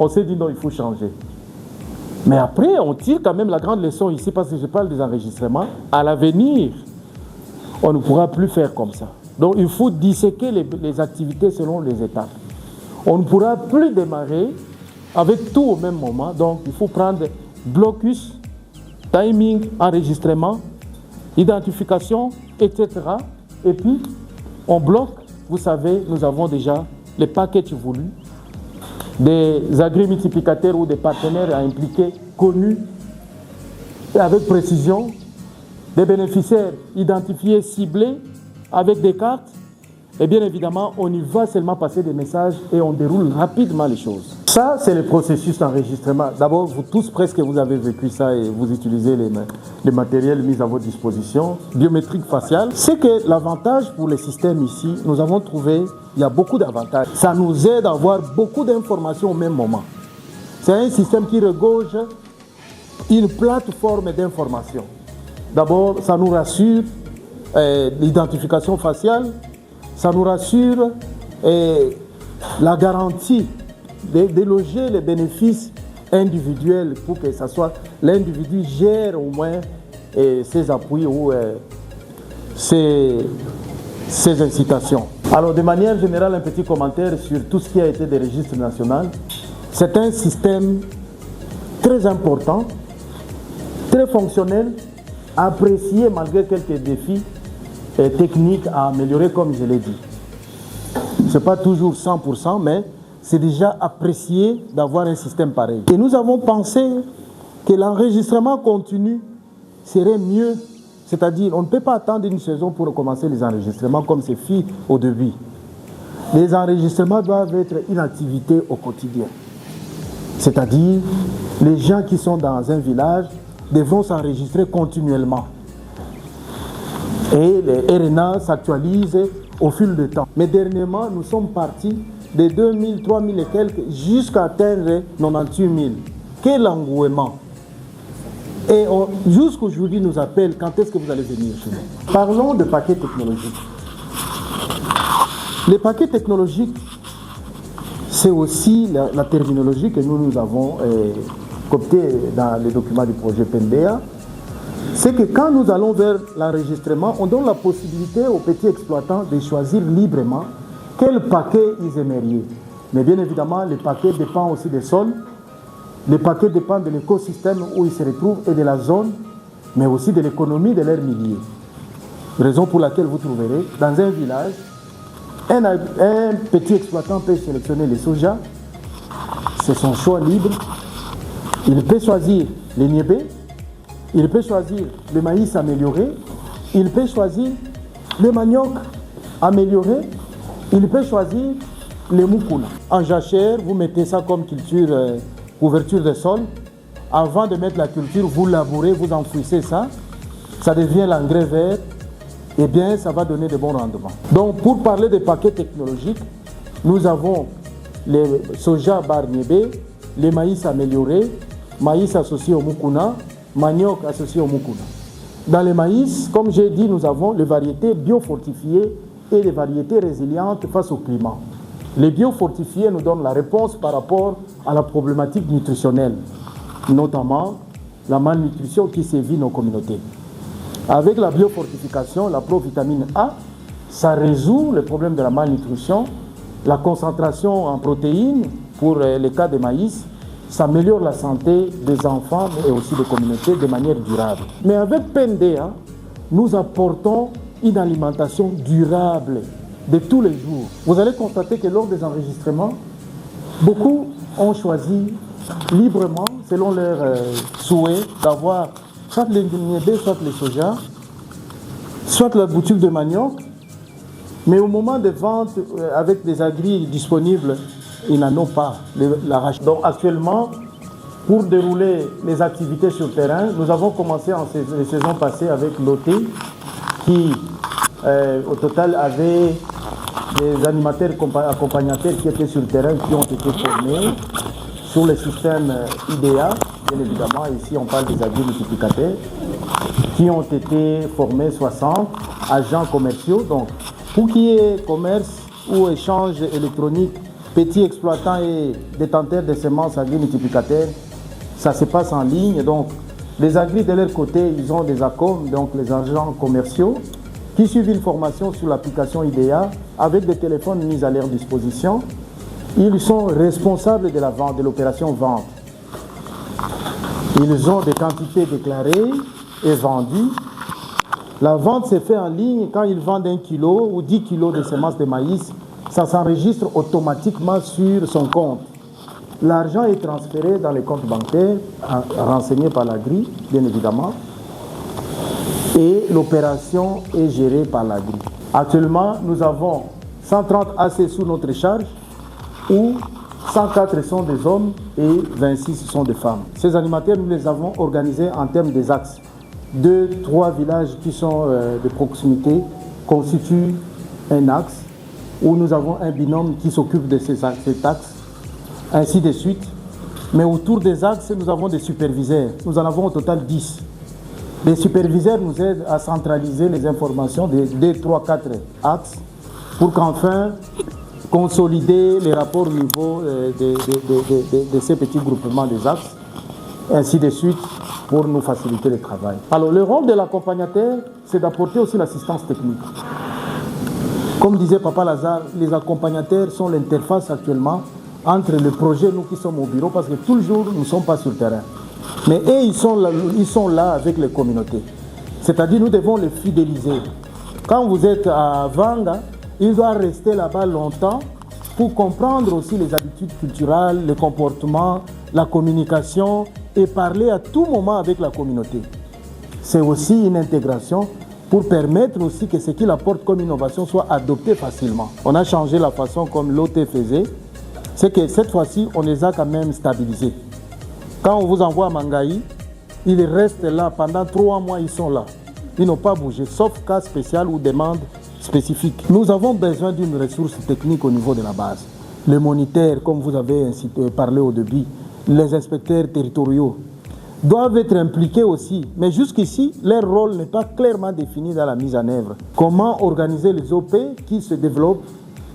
on s'est dit non, il faut changer. Mais après, on tire quand même la grande leçon ici, parce que je parle des enregistrements. À l'avenir, on ne pourra plus faire comme ça. Donc il faut disséquer les activités selon les étapes. On ne pourra plus démarrer avec tout au même moment. Donc il faut prendre blocus, timing, enregistrement, identification, etc. Et puis on bloque. Vous savez, nous avons déjà les packages voulus, des agrimultiplicateurs ou des partenaires à impliquer connus et avec précision, des bénéficiaires identifiés, ciblés, avec des cartes. Et bien évidemment, on y va seulement passer des messages et on déroule rapidement les choses. Ça, c'est le processus d'enregistrement. D'abord, vous tous presque, vous avez vécu ça et vous utilisez les matériels mis à votre disposition. Biométrique faciale. C'est que l'avantage pour les systèmes ici, nous avons trouvé, il y a beaucoup d'avantages. Ça nous aide à avoir beaucoup d'informations au même moment. C'est un système qui regorge une plateforme d'informations. D'abord, ça nous rassure l'identification faciale, ça nous rassure la garantie de déloger les bénéfices individuels pour que ça soit l'individu gère au moins ses appuis ou ses incitations. Alors de manière générale, un petit commentaire sur tout ce qui a été des registres nationaux. C'est un système très important, très fonctionnel, apprécié malgré quelques défis techniques à améliorer comme je l'ai dit. Ce n'est pas toujours 100%, mais c'est déjà apprécié d'avoir un système pareil. Et nous avons pensé que l'enregistrement continu serait mieux. C'est-à-dire, on ne peut pas attendre une saison pour commencer les enregistrements comme c'est fait au début. Les enregistrements doivent être une activité au quotidien. C'est-à-dire, les gens qui sont dans un village devront s'enregistrer continuellement. Et les RNA s'actualisent au fil du temps. Mais dernièrement, nous sommes partis de 2000, 3000 et quelques jusqu'à atteindre 98 000. Quel engouement! Et jusqu'aujourd'hui, nous appellent quand est-ce que vous allez venir chez nous. Parlons de paquets technologiques. Les paquets technologiques, c'est aussi la terminologie que nous avons coptée dans les documents du projet PNDA. C'est que quand nous allons vers l'enregistrement, on donne la possibilité aux petits exploitants de choisir librement quel paquet ils aimeraient. Mais bien évidemment, les paquets dépendent aussi des sols. Les paquets dépendent de l'écosystème où ils se retrouvent et de la zone, mais aussi de l'économie de leur milieu. Raison pour laquelle vous trouverez, dans un village, un petit exploitant peut sélectionner les soja, c'est son choix libre. Il peut choisir les niébés, il peut choisir le maïs amélioré, il peut choisir le manioc amélioré, il peut choisir les moukouna. En jachère, vous mettez ça comme culture, ouverture de sol. Avant de mettre la culture, vous labourez, vous enfouissez ça. Ça devient l'engrais vert. Eh bien, ça va donner de bons rendements. Donc, pour parler des paquets technologiques, nous avons les soja bar niébé, les maïs améliorés, maïs associé au moukouna, manioc associé au moukouna. Dans les maïs, comme j'ai dit, nous avons les variétés biofortifiées et les variétés résilientes face au climat. Les biofortifiés nous donnent la réponse par rapport à la problématique nutritionnelle, notamment la malnutrition qui sévit nos communautés. Avec la biofortification, la provitamine A, ça résout le problème de la malnutrition, la concentration en protéines pour les cas de maïs, ça améliore la santé des enfants et aussi des communautés de manière durable. Mais avec PNDA, nous apportons une alimentation durable de tous les jours. Vous allez constater que lors des enregistrements, beaucoup ont choisi librement, selon leurs souhaits, d'avoir soit les niébés, soit les soja, soit la bouture de manioc. Mais au moment de vente, avec des agris disponibles, ils n'en ont pas l'arrachement. Donc actuellement, pour dérouler les activités sur le terrain, nous avons commencé en les saisons passées avec l'OT, qui au total avait des animateurs accompagnateurs qui étaient sur le terrain, qui ont été formés sur le système IDEA. Bien évidemment, ici on parle des agrimultiplicateurs, qui ont été formés 60 agents commerciaux. Donc, pour qu'il y ait commerce ou échange électronique petits exploitants et détenteurs de semences agri-multiplicataires, ça se passe en ligne. Donc, les agris de leur côté, ils ont des ACOM, donc les agents commerciaux, qui suivent une formation sur l'application IDEA avec des téléphones mis à leur disposition. Ils sont responsables de la vente, de l'opération vente. Ils ont des quantités déclarées et vendues. La vente se fait en ligne quand ils vendent 1 kilo ou 10 kilos de semences de maïs. Ça s'enregistre automatiquement sur son compte. L'argent est transféré dans les comptes bancaires, renseignés par l'Agri, bien évidemment. Et l'opération est gérée par l'Agri. Actuellement, nous avons 130 AC sous notre charge, où 104 sont des hommes et 26 sont des femmes. Ces animateurs, nous les avons organisés en termes des axes. 2-3 villages qui sont de proximité constituent un axe où nous avons un binôme qui s'occupe de cet axe, ainsi de suite. Mais autour des axes, nous avons des superviseurs. Nous en avons au total 10. Les superviseurs nous aident à centraliser les informations des 2, 3, 4 axes pour qu'enfin consolider les rapports au niveau de ces petits groupements des axes, ainsi de suite, pour nous faciliter le travail. Alors, le rôle de l'accompagnateur, c'est d'apporter aussi l'assistance technique. Comme disait Papa Lazare, les accompagnateurs sont l'interface actuellement entre le projet, nous qui sommes au bureau, parce que tout le jour, nous ne sommes pas sur le terrain. Mais eux, ils sont là avec les communautés. C'est-à-dire, nous devons les fidéliser. Quand vous êtes à Vanga, il doit rester là-bas longtemps pour comprendre aussi les habitudes culturelles, le comportement, la communication et parler à tout moment avec la communauté. C'est aussi une intégration pour permettre aussi que ce qu'il apporte comme innovation soit adopté facilement. On a changé la façon comme l'OT faisait, c'est que cette fois-ci, on les a quand même stabilisés. Quand on vous envoie à Mangaï, ils restent là pendant 3 mois, ils sont là. Ils n'ont pas bougé, sauf cas spécial ou demande spécifique. Nous avons besoin d'une ressource technique au niveau de la base. Les moniteurs, comme vous avez parlé au début, les inspecteurs territoriaux doivent être impliqués aussi. Mais jusqu'ici, leur rôle n'est pas clairement défini dans la mise en œuvre. Comment organiser les OP qui se développent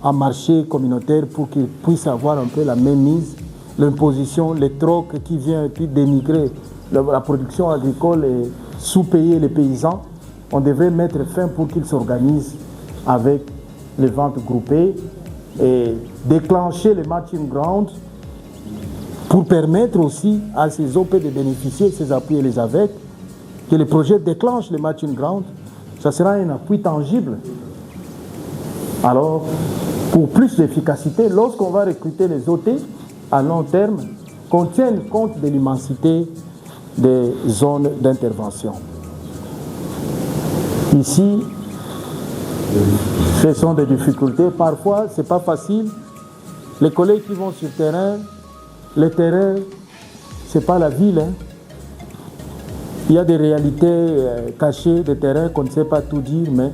en marché communautaire pour qu'ils puissent avoir un peu la même mise, l'imposition, les trocs qui viennent puis dénigrer la production agricole et sous-payer les paysans. On devrait mettre fin pour qu'ils s'organisent avec les ventes groupées et déclencher les matching grounds pour permettre aussi à ces OP de bénéficier de ces appuis et les AVEC, que les projets déclenchent les matching grounds. Ça sera un appui tangible. Alors, pour plus d'efficacité, lorsqu'on va recruter les OT à long terme, qu'on tienne compte de l'immensité des zones d'intervention. Ici, ce sont des difficultés. Parfois, ce n'est pas facile. Les collègues qui vont sur le terrain, ce n'est pas la ville. Hein. Il y a des réalités cachées des terrains qu'on ne sait pas tout dire, mais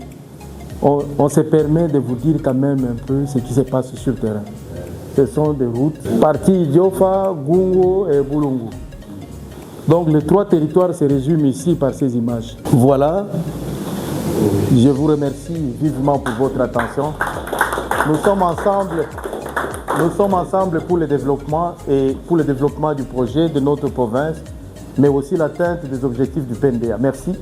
on se permet de vous dire quand même un peu ce qui se passe sur le terrain. Ce sont des routes. Partie Diofa, Gungo et Boulungu. Donc les 3 territoires se résument ici par ces images. Voilà. Je vous remercie vivement pour votre attention. Nous sommes ensemble pour le développement et pour le développement du projet de notre province, mais aussi l'atteinte des objectifs du PNDA. Merci.